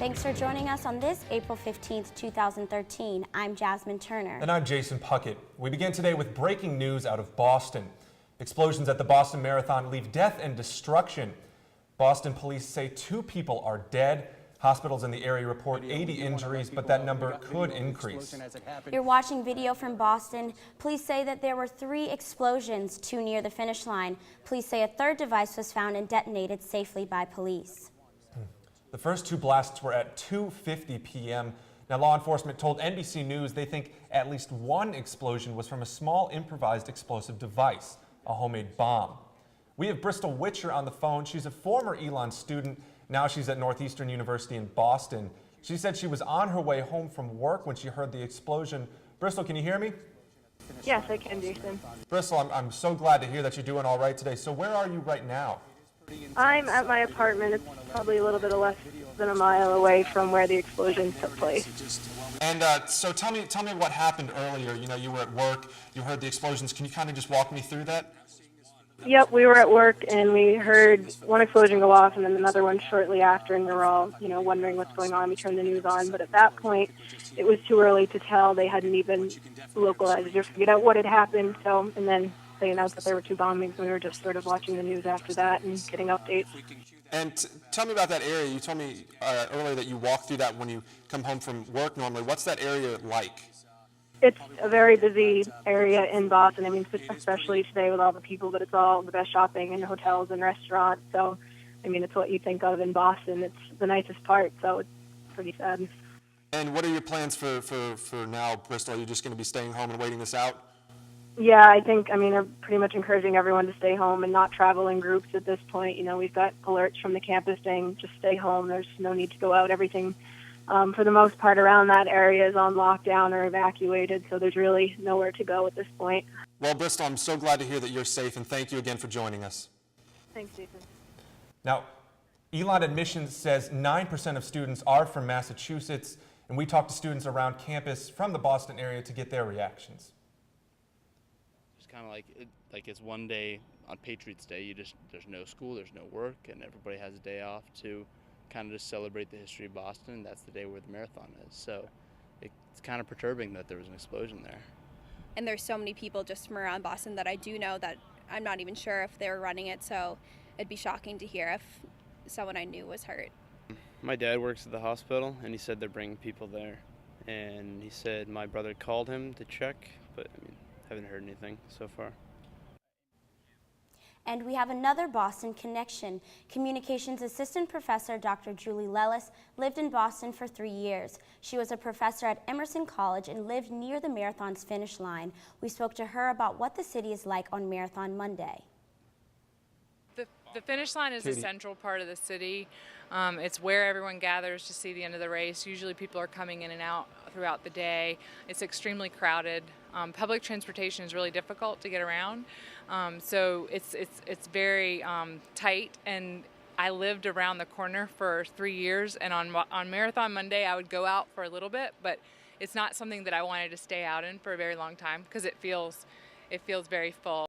Thanks for joining us on this April 15th, 2013. I'm Jasmine Turner. And I'm Jason Puckett. We begin today with breaking news out of Boston. Explosions at the Boston Marathon leave death and destruction. Boston police say 2 people are dead. Hospitals in the area report 80 injuries, but that number could increase. You're watching video from Boston. Police say that there were 3 explosions, 2 near the finish line. Police say a 3rd device was found and detonated safely by police. The first 2 blasts were at 2:50 p.m. Now, law enforcement told NBC News they think at least 1 explosion was from a small improvised explosive device, a homemade bomb. We have Bristol Witcher on the phone. She's a former Elon student. Now she's at Northeastern University in Boston. She said she was on her way home from work when she heard the explosion. Bristol, can you hear me? Yes, I can, Jason. Bristol, I'm so glad to hear that you're doing all right today. So where are you right now? I'm at my apartment. It's probably a little bit less than a mile away from where the explosion took place. And so tell me what happened earlier. You know, you were at work, you heard the explosions. Can you kind of just walk me through that? Yep, we were at work and we heard one explosion go off and then another one shortly after, and we were all, wondering what's going on. We turned the news on, but at that point, it was too early to tell. They hadn't even localized or figured out what had happened. So, and then they announced that there were 2 bombings. We were just sort of watching the news after that and getting updates. And tell me about that area. You told me earlier that you walk through that when you come home from work normally. What's that area like? It's a very busy area in Boston. I mean, especially today with all the people, but it's all the best shopping and hotels and restaurants. So, I mean, it's what you think of in Boston. It's the nicest part, so it's pretty sad. And what are your plans for now, Bristol? Are you just going to be staying home and waiting this out? Yeah, they're pretty much encouraging everyone to stay home and not travel in groups at this point. We've got alerts from the campus saying just stay home. There's no need to go out. Everything, for the most part, around that area is on lockdown or evacuated, so there's really nowhere to go at this point. Well, Bristol, I'm so glad to hear that you're safe, and thank you again for joining us. Thanks, Jason. Now, Elon Admissions says 9% of students are from Massachusetts, and we talked to students around campus from the Boston area to get their reactions. Kind of like it's one day on Patriots Day. There's no school, there's no work, and everybody has a day off to kind of just celebrate the history of Boston. And that's the day where the marathon is. So it's kind of perturbing that there was an explosion there. And there's so many people just from around Boston that I do know that I'm not even sure if they were running it. So it'd be shocking to hear if someone I knew was hurt. My dad works at the hospital, and he said they're bringing people there. And he said my brother called him to check, but haven't heard anything so far. And we have another Boston connection. Communications assistant professor Dr. Julie Lellis lived in Boston for 3 years. She was a professor at Emerson College and lived near the marathon's finish line. We spoke to her about what the city is like on Marathon Monday. The finish line is a central part of the city. It's where everyone gathers to see the end of the race. Usually people are coming in and out throughout the day. It's extremely crowded. Public transportation is really difficult to get around. So it's very tight, and I lived around the corner for 3 years, and on Marathon Monday I would go out for a little bit, but it's not something that I wanted to stay out in for a very long time because it feels very full.